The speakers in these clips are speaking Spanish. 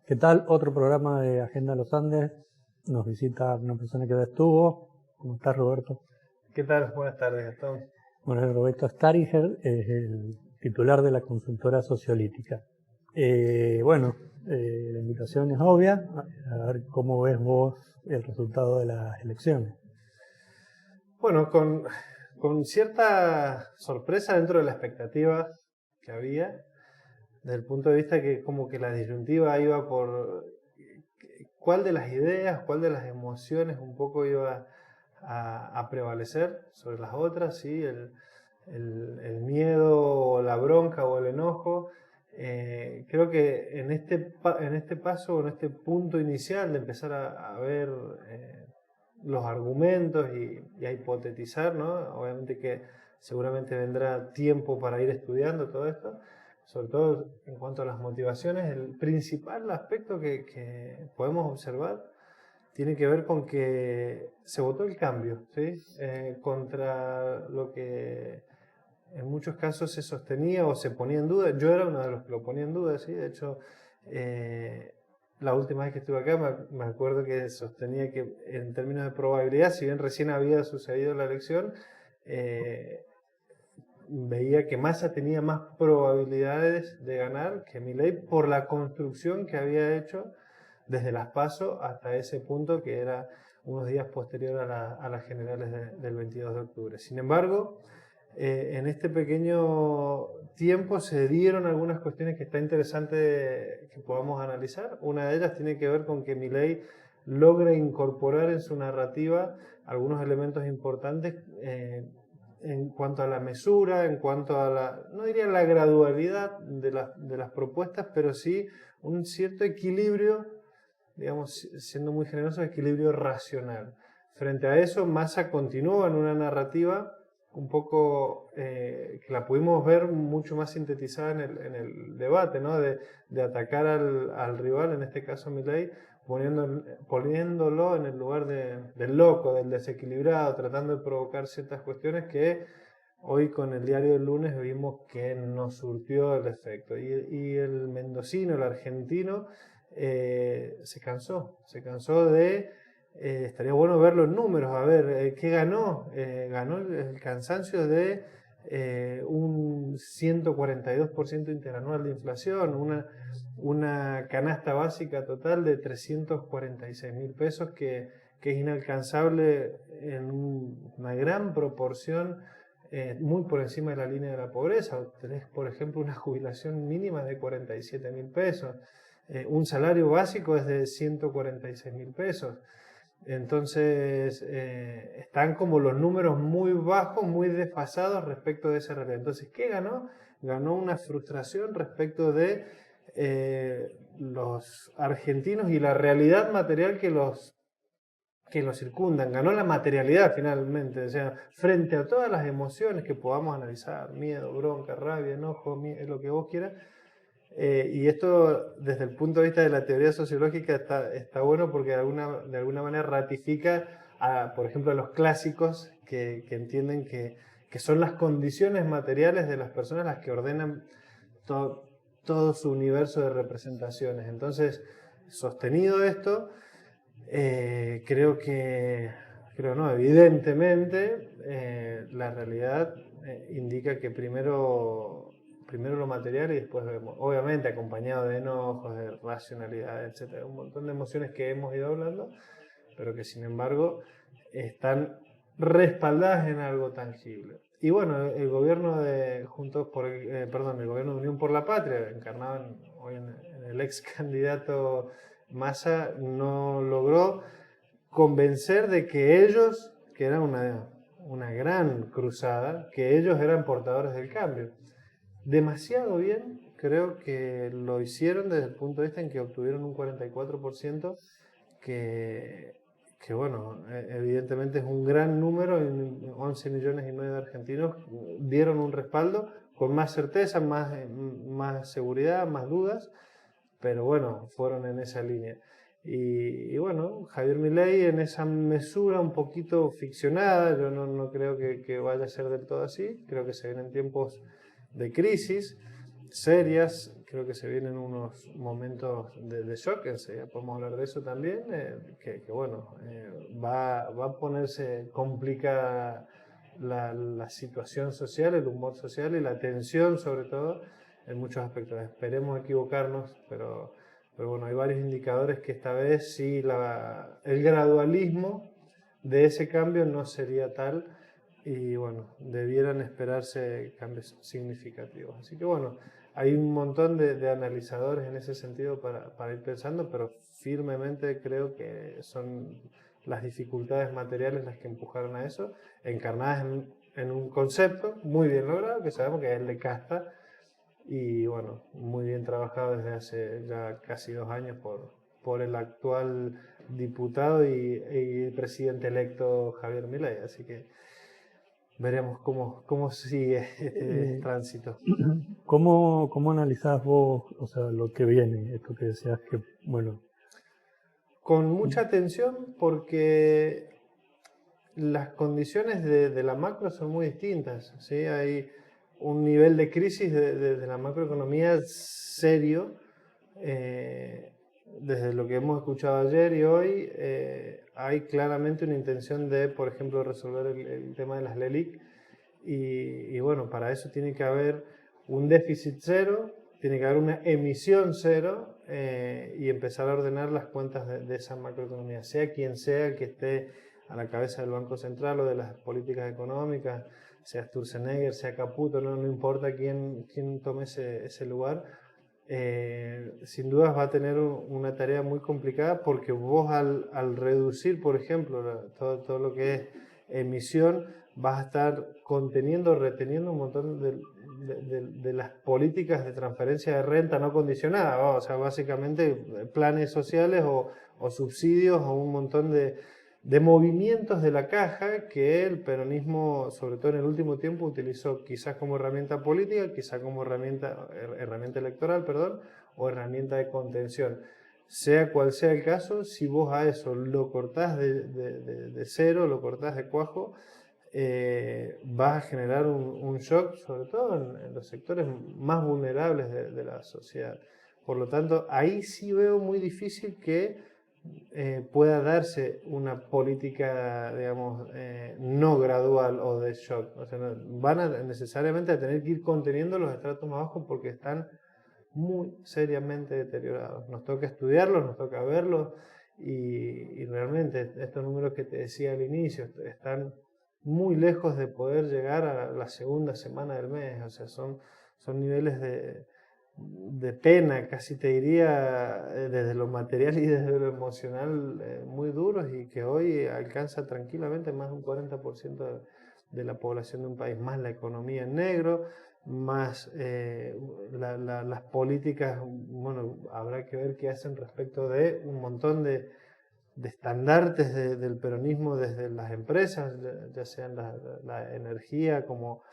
¿Qué tal? Otro programa de Agenda Los Andes. Nos visita una persona que ya estuvo. ¿Cómo estás, Roberto? ¿Qué tal? Buenas tardes, Gastón. Bueno, Roberto Stariger es el titular de la consultora sociolítica. La invitación es obvia, a ver cómo ves vos el resultado de las elecciones. Bueno, con cierta sorpresa dentro de la expectativa que había, desde el punto de vista que como que la disyuntiva iba por cuál de las ideas, cuál de las emociones un poco iba a prevalecer sobre las otras, ¿sí? El miedo o la bronca o el enojo. Creo que en este paso, en este punto inicial de empezar a ver los argumentos y a hipotetizar, ¿no? Obviamente que seguramente vendrá tiempo para ir estudiando todo esto, sobre todo en cuanto a las motivaciones. El principal aspecto que podemos observar tiene que ver con que se votó el cambio, ¿sí? Contra lo que en muchos casos se sostenía o se ponía en duda. Yo era uno de los que lo ponía en duda, ¿sí? De hecho, la última vez que estuve acá me acuerdo que sostenía que en términos de probabilidad, si bien recién había sucedido la elección, veía que Massa tenía más probabilidades de ganar que Milei por la construcción que había hecho desde las PASO hasta ese punto que era unos días posterior a las generales del 22 de octubre. Sin embargo, en este pequeño tiempo se dieron algunas cuestiones que está interesante que podamos analizar. Una de ellas tiene que ver con que Milei logra incorporar en su narrativa algunos elementos importantes en cuanto a la mesura, en cuanto a no diría la gradualidad de las propuestas, pero sí un cierto equilibrio, digamos, siendo muy generoso, equilibrio racional. Frente a eso, Massa continúa en una narrativa un poco que la pudimos ver mucho más sintetizada en el debate, ¿no? De atacar al rival, en este caso Milei, poniéndolo en el lugar del loco, del desequilibrado, tratando de provocar ciertas cuestiones que hoy con el diario del lunes vimos que no surtió el efecto. Y el mendocino, el argentino, se cansó de... estaría bueno ver los números, a ver, ¿qué ganó? Ganó el cansancio de un 142% interanual de inflación, una canasta básica total de 346.000 pesos que es inalcanzable en una gran proporción, muy por encima de la línea de la pobreza. Tenés, por ejemplo, una jubilación mínima de 47.000 pesos. Un salario básico es de 146.000 pesos. Entonces, están como los números muy bajos, muy desfasados respecto de esa realidad. Entonces, ¿qué ganó? Ganó una frustración respecto de los argentinos y la realidad material que los circundan. Ganó la materialidad finalmente, o sea, frente a todas las emociones que podamos analizar, miedo, bronca, rabia, enojo, lo que vos quieras. Y esto, desde el punto de vista de la teoría sociológica, está bueno porque de alguna manera ratifica, por ejemplo, a los clásicos que entienden que son las condiciones materiales de las personas las que ordenan todo su universo de representaciones. Entonces, sostenido esto, evidentemente, la realidad indica que primero lo material y después vemos, obviamente acompañado de enojos, de racionalidad, etcétera, un montón de emociones que hemos ido hablando, pero que sin embargo están respaldadas en algo tangible. Y bueno, el gobierno de el gobierno de Unión por la Patria, encarnado hoy en el ex candidato Massa, no logró convencer de que ellos, que era una gran cruzada, que ellos eran portadores del cambio. Demasiado bien, creo que lo hicieron desde el punto de vista en que obtuvieron un 44%, que bueno, evidentemente es un gran número, 11 millones y medio de argentinos dieron un respaldo con más certeza, más seguridad, más dudas, pero bueno, fueron en esa línea. Y bueno, Javier Milei en esa mesura un poquito ficcionada, yo no creo que vaya a ser del todo así, creo que se vienen tiempos de crisis, serias. Creo que se vienen unos momentos de shock, enseguida podemos hablar de eso también, bueno, va a ponerse complicada la situación social, el humor social y la tensión sobre todo en muchos aspectos. Esperemos equivocarnos, pero bueno, hay varios indicadores que esta vez sí el gradualismo de ese cambio no sería tal y bueno, debieran esperarse cambios significativos. Así que bueno, hay un montón de analizadores en ese sentido para ir pensando, pero firmemente creo que son las dificultades materiales las que empujaron a eso, encarnadas en un concepto muy bien logrado, que sabemos que es el de casta, y bueno, muy bien trabajado desde hace ya casi 2 años por el actual diputado y presidente electo Javier Milei. Así que veremos cómo sigue este tránsito. ¿Cómo analizás vos, o sea, lo que viene? Esto que decías que, bueno... Con mucha atención porque las condiciones de la macro son muy distintas, ¿sí? Hay un nivel de crisis de la macroeconomía serio. Desde lo que hemos escuchado ayer y hoy, hay claramente una intención de, por ejemplo, resolver el tema de las LELIC. Y bueno, para eso tiene que haber un déficit cero, tiene que haber una emisión cero y empezar a ordenar las cuentas de esa macroeconomía, sea quien sea el que esté a la cabeza del Banco Central o de las políticas económicas, sea Sturzenegger, sea Caputo, no importa quién tome ese lugar. Sin dudas va a tener una tarea muy complicada porque vos al reducir, por ejemplo, todo lo que es emisión, vas a estar conteniendo, reteniendo un montón de las políticas de transferencia de renta no condicionada, o sea, básicamente planes sociales o subsidios o un montón de movimientos de la caja que el peronismo, sobre todo en el último tiempo, utilizó quizás como herramienta política, quizás como herramienta electoral, perdón, o herramienta de contención. Sea cual sea el caso, si vos a eso lo cortás de cero, lo cortás de cuajo, vas a generar un shock, sobre todo en los sectores más vulnerables de la sociedad. Por lo tanto, ahí sí veo muy difícil que pueda darse una política, digamos, no gradual o de shock. O sea, van a necesariamente a tener que ir conteniendo los estratos más bajos porque están muy seriamente deteriorados. Nos toca estudiarlos, nos toca verlos y realmente estos números que te decía al inicio están muy lejos de poder llegar a la segunda semana del mes. O sea, son niveles de pena, casi te diría, desde lo material y desde lo emocional, muy duros y que hoy alcanza tranquilamente más de un 40% de la población de un país, más la economía en negro, más las políticas, bueno, habrá que ver qué hacen respecto de un montón de estandartes del peronismo desde las empresas, ya sean la energía como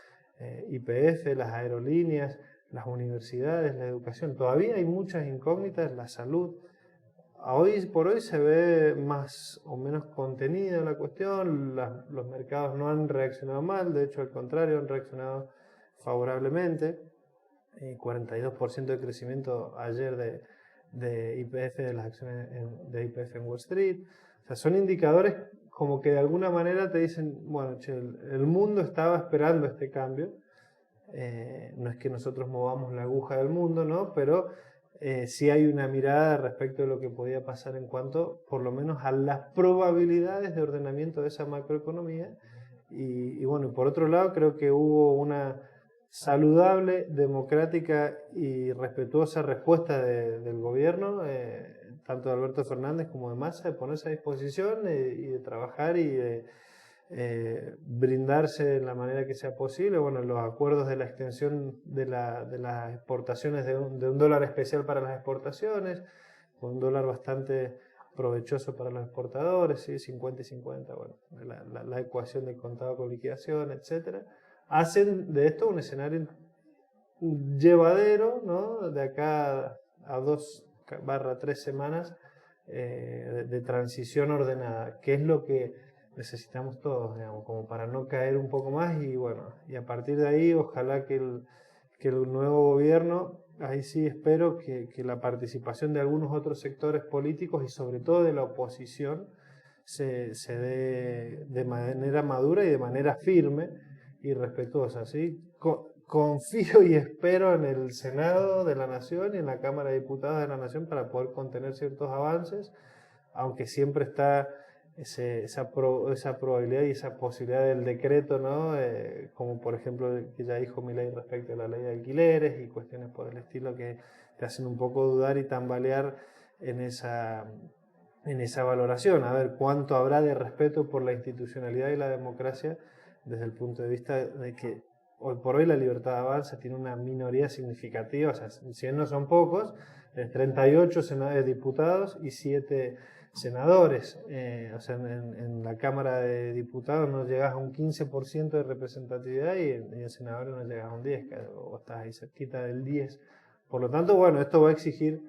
YPF, las aerolíneas, las universidades, la educación. Todavía hay muchas incógnitas, la salud. Hoy por hoy se ve más o menos contenida la cuestión, los mercados no han reaccionado mal, de hecho al contrario han reaccionado favorablemente. 42% de crecimiento ayer de YPF, de las acciones de YPF en Wall Street. O sea, son indicadores como que de alguna manera te dicen, bueno, che, el mundo estaba esperando este cambio. No es que nosotros movamos la aguja del mundo, ¿no? Pero sí hay una mirada respecto de lo que podía pasar en cuanto, por lo menos, a las probabilidades de ordenamiento de esa macroeconomía. Y bueno, por otro lado, creo que hubo una saludable, democrática y respetuosa respuesta del gobierno, tanto de Alberto Fernández como de Massa, de ponerse a disposición y de trabajar y de brindarse de la manera que sea posible. Bueno, los acuerdos de la extensión de las exportaciones de un dólar especial para las exportaciones, con un dólar bastante provechoso para los exportadores, ¿sí? 50 y 50, bueno, la ecuación de contado con liquidación, etcétera, hacen de esto un escenario llevadero, ¿no? De acá a 2/3 semanas de transición ordenada, que es lo que necesitamos todos, digamos, como para no caer un poco más y bueno, y a partir de ahí ojalá que que el nuevo gobierno, ahí sí espero que la participación de algunos otros sectores políticos y sobre todo de la oposición se dé de manera madura y de manera firme y respetuosa, ¿sí? Confío y espero en el Senado de la Nación y en la Cámara de Diputados de la Nación para poder contener ciertos avances, aunque siempre está esa probabilidad y esa posibilidad del decreto, ¿no? Como por ejemplo que ya dijo Milei respecto a la ley de alquileres y cuestiones por el estilo que te hacen un poco dudar y tambalear en esa valoración, a ver cuánto habrá de respeto por la institucionalidad y la democracia desde el punto de vista de que hoy por hoy la libertad de avanza tiene una minoría significativa, o sea, si bien no son pocos, 38 diputados y 7 senadores, o sea, en la Cámara de Diputados no llegas a un 15% de representatividad y en senadores no llegas a un 10%, o estás ahí cerquita del 10%. Por lo tanto, bueno, esto va a exigir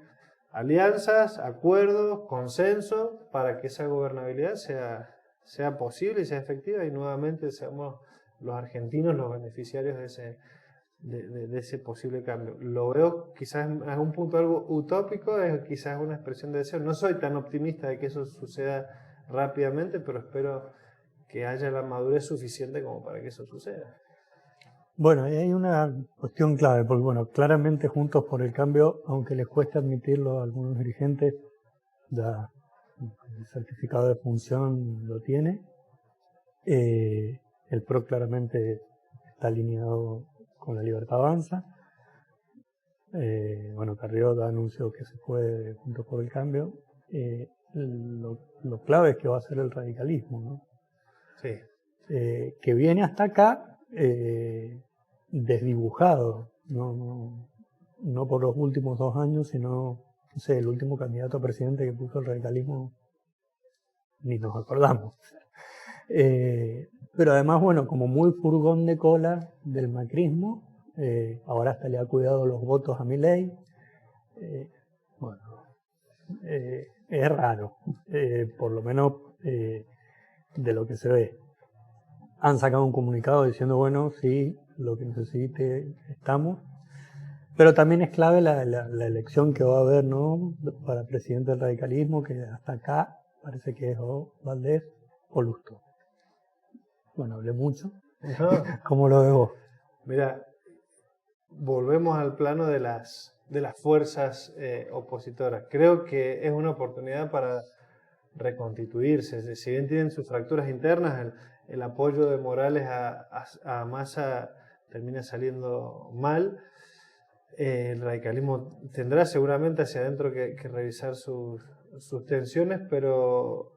alianzas, acuerdos, consenso para que esa gobernabilidad sea posible y sea efectiva y nuevamente seamos los argentinos los beneficiarios de ese posible cambio. Lo veo quizás a un punto algo utópico, es quizás una expresión de deseo. No soy tan optimista de que eso suceda rápidamente, pero espero que haya la madurez suficiente como para que eso suceda. Bueno, y hay una cuestión clave, porque bueno, claramente Juntos por el Cambio, aunque les cueste admitirlo a algunos dirigentes, ya el certificado de función lo tiene. El PRO claramente está alineado con la Libertad Avanza. Bueno, Carrió anunció que se fue de Juntos por el Cambio. Lo clave es que va a ser el radicalismo, ¿no? Sí. Que viene hasta acá desdibujado, no por los últimos 2 años, sino, no sé, el último candidato a presidente que puso el radicalismo, ni nos acordamos. Pero además, bueno, como muy furgón de cola del macrismo, ahora hasta le ha cuidado los votos a Milei. Bueno, es raro, por lo menos de lo que se ve. Han sacado un comunicado diciendo, bueno, sí, lo que necesite estamos. Pero también es clave la elección que va a haber, ¿no? Para presidente del radicalismo, que hasta acá parece que es o Valdés o Lustó. Bueno, hablé mucho. No. ¿Cómo lo ves vos? Mira, volvemos al plano de las fuerzas opositoras. Creo que es una oportunidad para reconstituirse. Si bien tienen sus fracturas internas, el apoyo de Morales a Massa termina saliendo mal. El radicalismo tendrá seguramente hacia adentro que revisar sus tensiones, pero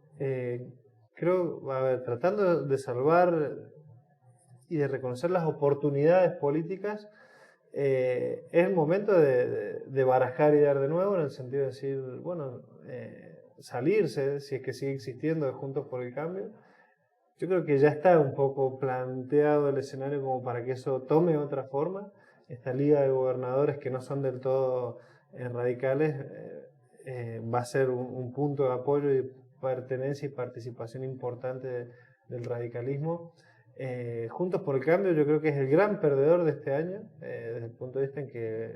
creo, a ver, tratando de salvar y de reconocer las oportunidades políticas, es el momento de barajar y dar de nuevo, en el sentido de decir, bueno, salirse, si es que sigue existiendo, de Juntos por el Cambio. Yo creo que ya está un poco planteado el escenario como para que eso tome otra forma. Esta liga de gobernadores que no son del todo radicales va a ser un punto de apoyo y pertenencia y participación importante del radicalismo. Juntos por el Cambio yo creo que es el gran perdedor de este año, desde el punto de vista en que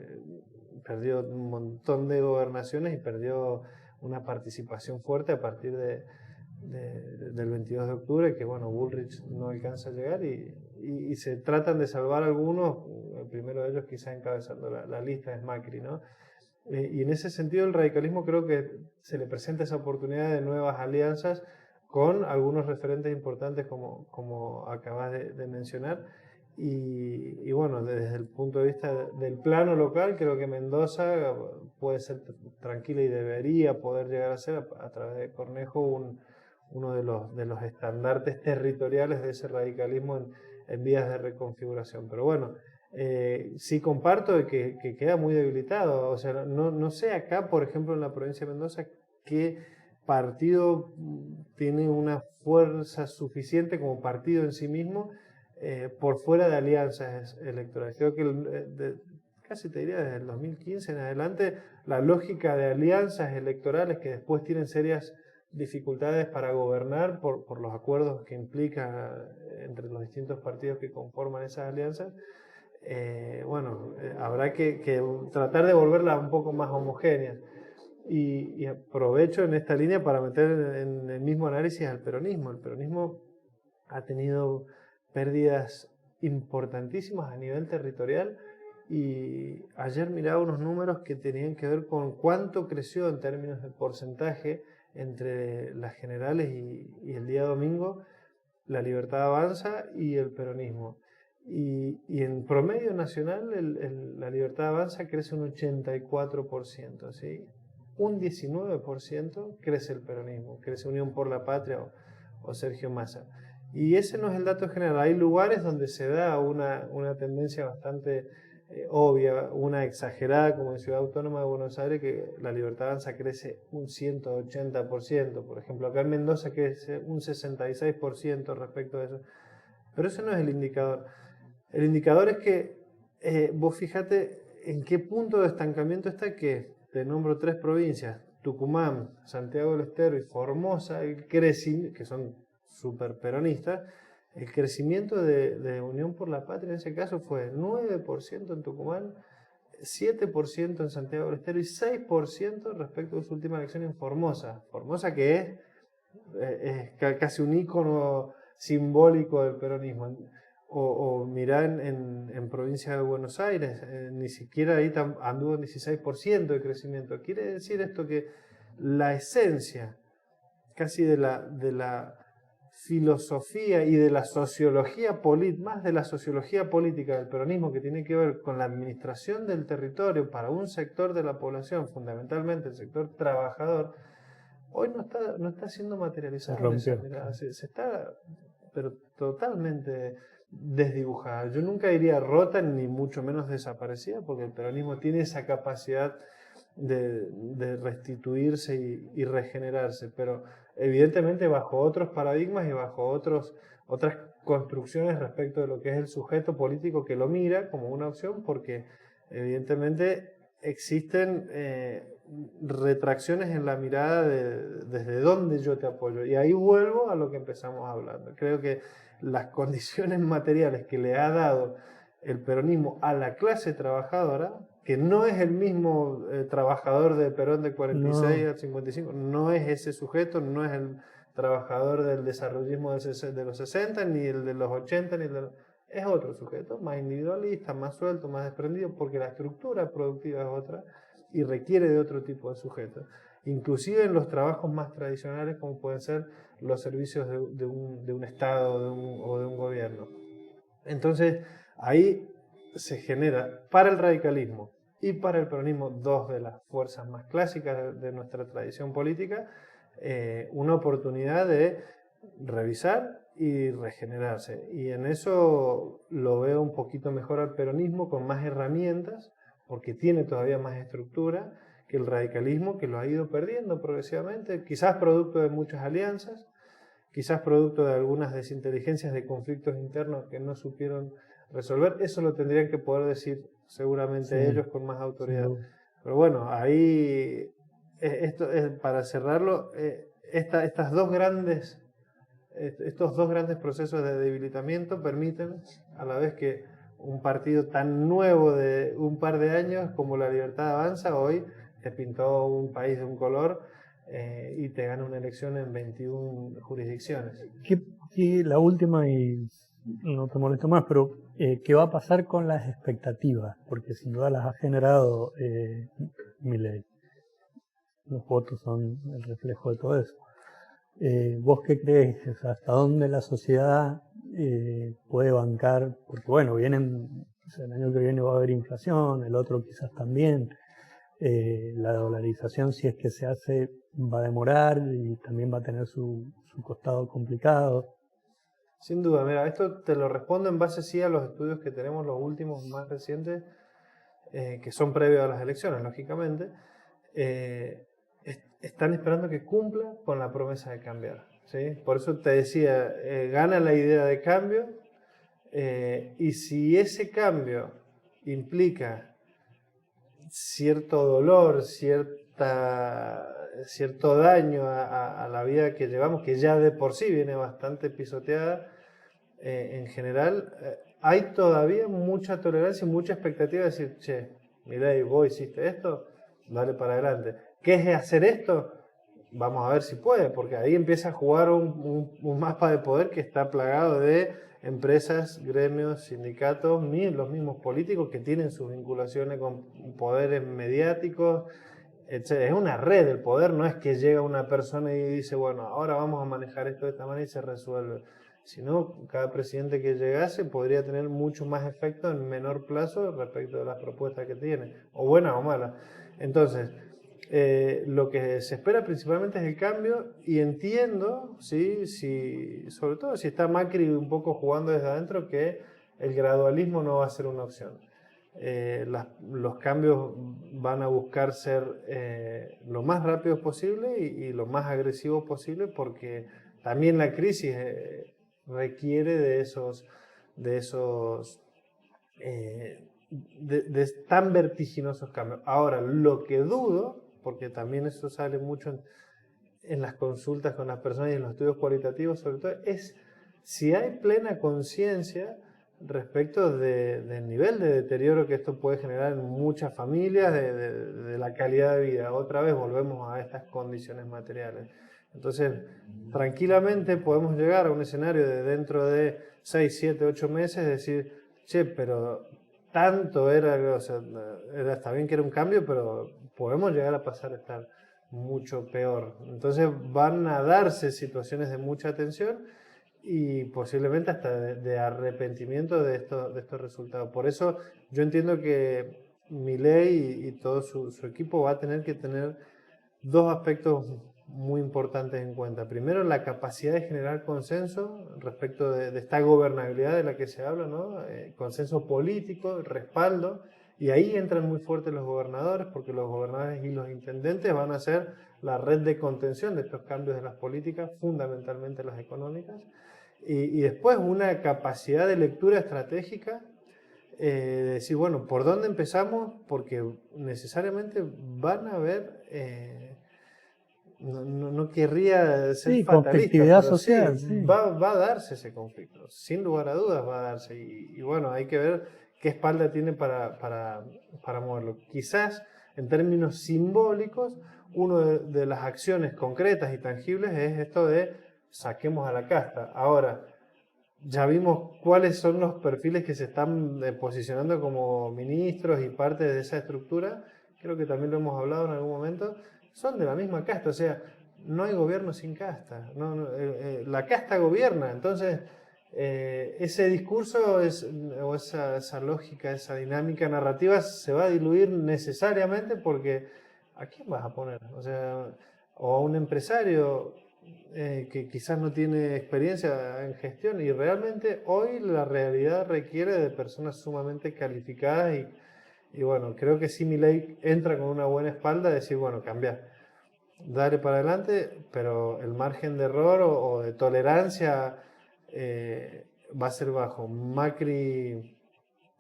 perdió un montón de gobernaciones y perdió una participación fuerte a partir del 22 de octubre, que bueno, Bullrich no alcanza a llegar y se tratan de salvar algunos, el primero de ellos quizás encabezando la lista es Macri, ¿no? Y en ese sentido el radicalismo creo que se le presenta esa oportunidad de nuevas alianzas con algunos referentes importantes como acabas de mencionar. Y bueno, desde el punto de vista del plano local, creo que Mendoza puede ser tranquila y debería poder llegar a ser, a través de Cornejo, uno de los estandartes territoriales de ese radicalismo en vías de reconfiguración. Pero bueno, sí comparto de que queda muy debilitado. O sea, no sé acá, por ejemplo, en la provincia de Mendoza, qué partido tiene una fuerza suficiente como partido en sí mismo por fuera de alianzas electorales. Creo que casi te diría desde el 2015 en adelante, la lógica de alianzas electorales que después tienen serias dificultades para gobernar por los acuerdos que implica entre los distintos partidos que conforman esas alianzas, habrá que tratar de volverlas un poco más homogéneas. Y aprovecho en esta línea para meter en el mismo análisis al peronismo. El peronismo ha tenido pérdidas importantísimas a nivel territorial y ayer miraba unos números que tenían que ver con cuánto creció en términos de porcentaje entre las generales y el día domingo la Libertad Avanza y el peronismo. Y en promedio nacional la Libertad Avanza crece un 84%, ¿sí? Un 19% crece el peronismo, crece Unión por la Patria o Sergio Massa. Y ese no es el dato general. Hay lugares donde se da una tendencia bastante obvia, una exagerada, como en Ciudad Autónoma de Buenos Aires, que la Libertad Avanza crece un 180%. Por ejemplo, acá en Mendoza crece un 66% respecto a eso. Pero eso no es el indicador. El indicador es que vos fíjate en qué punto de estancamiento está, que te nombro 3 provincias: Tucumán, Santiago del Estero y Formosa, que son súper peronistas. El crecimiento de Unión por la Patria en ese caso fue 9% en Tucumán, 7% en Santiago del Estero y 6% respecto a su última elección en Formosa. Formosa, que es casi un ícono simbólico del peronismo. O mirá en provincia de Buenos Aires, ni siquiera ahí anduvo en 16% de crecimiento. Quiere decir esto que la esencia casi de la filosofía y de la sociología política, más de la sociología política del peronismo, que tiene que ver con la administración del territorio para un sector de la población, fundamentalmente el sector trabajador, hoy no está siendo materializado. Se está, pero totalmente desdibujada. Yo nunca diría rota, ni mucho menos desaparecida, porque el peronismo tiene esa capacidad de restituirse y regenerarse, pero evidentemente bajo otros paradigmas y bajo otras construcciones respecto de lo que es el sujeto político que lo mira como una opción, porque evidentemente existen retracciones en la mirada desde dónde yo te apoyo. Y ahí vuelvo a lo que empezamos hablando. Creo que las condiciones materiales que le ha dado el peronismo a la clase trabajadora, que no es el mismo trabajador de Perón de 46 al 55, no es ese sujeto, no es el trabajador del desarrollismo de los 60, ni el de los 80, es otro sujeto, más individualista, más suelto, más desprendido, porque la estructura productiva es otra y requiere de otro tipo de sujetos. Inclusive en los trabajos más tradicionales, como pueden ser los servicios de un Estado o de un gobierno. Entonces, ahí se genera para el radicalismo y para el peronismo, dos de las fuerzas más clásicas de nuestra tradición política, una oportunidad de revisar y regenerarse. Y en eso lo veo un poquito mejor al peronismo, con más herramientas, porque tiene todavía más estructura que el radicalismo, que lo ha ido perdiendo progresivamente, quizás producto de muchas alianzas, quizás producto de algunas desinteligencias de conflictos internos que no supieron resolver. Eso lo tendrían que poder decir seguramente ellos con más autoridad. Pero bueno, ahí, esto es, para cerrarlo, estos dos grandes procesos de debilitamiento permiten, a la vez que un partido tan nuevo de un par de años como la Libertad Avanza, hoy te pintó un país de un color y te gana una elección en 21 jurisdicciones. La última, y no te molesto más, pero ¿qué va a pasar con las expectativas? Porque sin duda las ha generado Milei. Los votos son el reflejo de todo eso. ¿Vos qué crees? O sea, ¿hasta dónde la sociedad puede bancar? Porque bueno, el año que viene va a haber inflación, el otro quizás también. La dolarización, si es que se hace, va a demorar y también va a tener su costado complicado. Sin duda, mira, esto te lo respondo en base sí a los estudios que tenemos, los últimos más recientes, que son previos a las elecciones, lógicamente. Están esperando que cumpla con la promesa de cambiar, ¿sí? Por eso te decía, gana la idea de cambio, y si ese cambio implica cierto dolor, cierto daño a la vida que llevamos, que ya de por sí viene bastante pisoteada, en general hay todavía mucha tolerancia y mucha expectativa de decir, che, Milei, vos hiciste esto, dale para adelante. ¿Qué es hacer esto? Vamos a ver si puede, porque ahí empieza a jugar un mapa de poder que está plagado de empresas, gremios, sindicatos, los mismos políticos que tienen sus vinculaciones con poderes mediáticos. Es una red del poder, no es que llega una persona y dice, bueno, ahora vamos a manejar esto de esta manera y se resuelve. Sino cada presidente que llegase podría tener mucho más efecto en menor plazo respecto de las propuestas que tiene, o buenas o malas. Entonces, lo que se espera principalmente es el cambio, y entiendo, ¿sí? Sobre todo si está Macri un poco jugando desde adentro, que el gradualismo no va a ser una opción. Los cambios van a buscar ser lo más rápidos posible y lo más agresivos posible, porque también la crisis requiere de tan vertiginosos cambios. Ahora, lo que dudo, porque también eso sale mucho en las consultas con las personas y en los estudios cualitativos sobre todo, es si hay plena conciencia respecto del nivel de deterioro que esto puede generar en muchas familias, de la calidad de vida. Otra vez volvemos a estas condiciones materiales. Entonces, tranquilamente podemos llegar a un escenario de dentro de 6, 7, 8 meses, decir, che, pero tanto era, o sea, está bien que era un cambio, pero podemos llegar a pasar a estar mucho peor. Entonces van a darse situaciones de mucha tensión y posiblemente hasta de arrepentimiento de estos resultados. Por eso yo entiendo que Milei y todo su equipo va a tener que tener dos aspectos muy importantes en cuenta. Primero, la capacidad de generar consenso respecto de esta gobernabilidad de la que se habla, ¿no? Consenso político, respaldo, y ahí entran muy fuertes los gobernadores, porque los gobernadores y los intendentes van a ser la red de contención de estos cambios de las políticas, fundamentalmente las económicas, y después una capacidad de lectura estratégica, de decir, bueno, ¿por dónde empezamos? Porque necesariamente van a haber... no querría ser Sí, fatalista, conflictividad pero social, sí, sí. va a darse ese conflicto, sin lugar a dudas va a darse, y bueno, hay que ver qué espalda tiene para moverlo. Quizás en términos simbólicos, una de las acciones concretas y tangibles es esto de saquemos a la casta. Ahora, ya vimos cuáles son los perfiles que se están posicionando como ministros y parte de esa estructura, creo que también lo hemos hablado en algún momento, son de la misma casta, o sea, no hay gobierno sin casta, la casta gobierna, entonces ese discurso o esa lógica, esa dinámica narrativa se va a diluir necesariamente, porque ¿a quién vas a poner? O sea, o a un empresario que quizás no tiene experiencia en gestión, y realmente hoy la realidad requiere de personas sumamente calificadas, y bueno, creo que sí Milei entra con una buena espalda de decir, bueno, cambiar, dale para adelante, pero el margen de error o de tolerancia va a ser bajo. Macri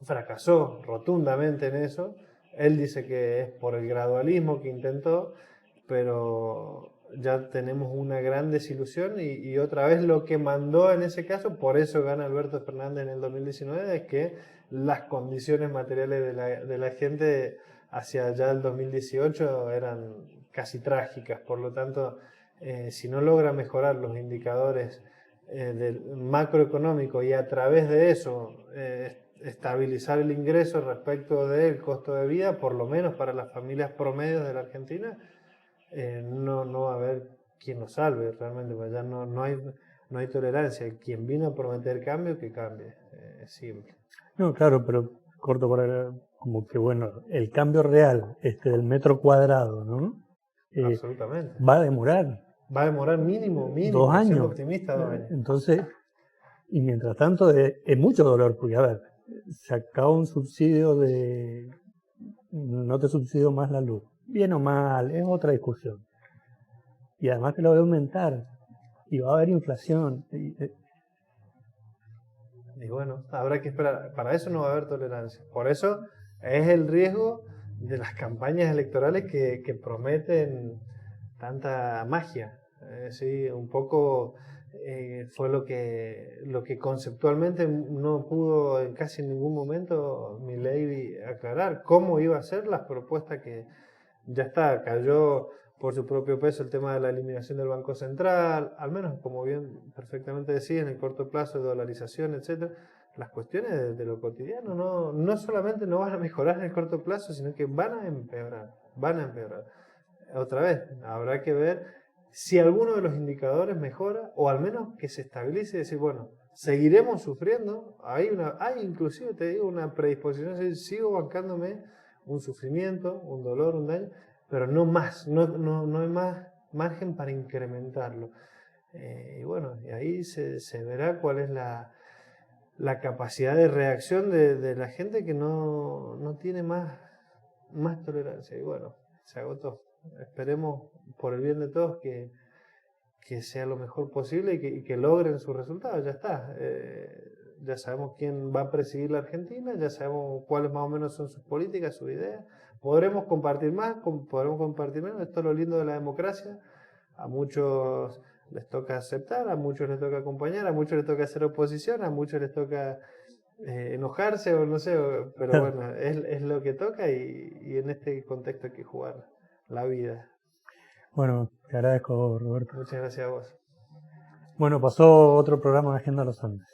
fracasó rotundamente en eso, él dice que es por el gradualismo que intentó, pero ya tenemos una gran desilusión, y otra vez lo que mandó en ese caso, por eso gana Alberto Fernández en el 2019, es que las condiciones materiales de la gente hacia allá el 2018 eran casi trágicas. Por lo tanto, si no logra mejorar los indicadores del macroeconómico y a través de eso estabilizar el ingreso respecto del costo de vida, por lo menos para las familias promedios de la Argentina, no va a haber quien lo salve realmente, porque ya no hay tolerancia. Quien vino a prometer cambio, que cambie, simple. No, claro, pero corto para como que bueno, el cambio real del metro cuadrado, ¿no? Absolutamente. Va a demorar. Va a demorar mínimo, 2 años. siendo optimista, 2 años. Entonces, y mientras tanto es mucho dolor, porque a ver, se acaba un subsidio no te subsidio más la luz. Bien o mal, es otra discusión. Y además te lo va a aumentar. Y va a haber inflación. Y bueno, habrá que esperar. Para eso no va a haber tolerancia. Por eso es el riesgo de las campañas electorales que prometen tanta magia. Sí, un poco fue lo que conceptualmente no pudo en casi ningún momento Milei aclarar cómo iba a ser las propuestas que ya está, cayó por su propio peso el tema de la eliminación del Banco Central, al menos como bien perfectamente decía, en el corto plazo de dolarización, etcétera. Las cuestiones de lo cotidiano no solamente no van a mejorar en el corto plazo, sino que van a empeorar, van a empeorar. Otra vez, habrá que ver si alguno de los indicadores mejora o al menos que se estabilice y decir, bueno, seguiremos sufriendo. Hay inclusive, te digo, una predisposición, sigo bancándome un sufrimiento, un dolor, un daño, pero no más, no hay más margen para incrementarlo. Y bueno, y ahí se verá cuál es la capacidad de reacción de la gente que no tiene más tolerancia. Y bueno, se agotó. Esperemos por el bien de todos que sea lo mejor posible y que logren sus resultados. Ya está. Ya sabemos quién va a presidir la Argentina, ya sabemos cuáles más o menos son sus políticas, sus ideas. Podremos compartir más, podremos compartir menos. Esto es lo lindo de la democracia. A muchos les toca aceptar, a muchos les toca acompañar, a muchos les toca hacer oposición, a muchos les toca enojarse o no sé, pero bueno, es lo que toca y en este contexto hay que jugar la vida. Bueno, te agradezco, Roberto. Muchas gracias a vos. Bueno, pasó otro programa de Agenda Los Andes.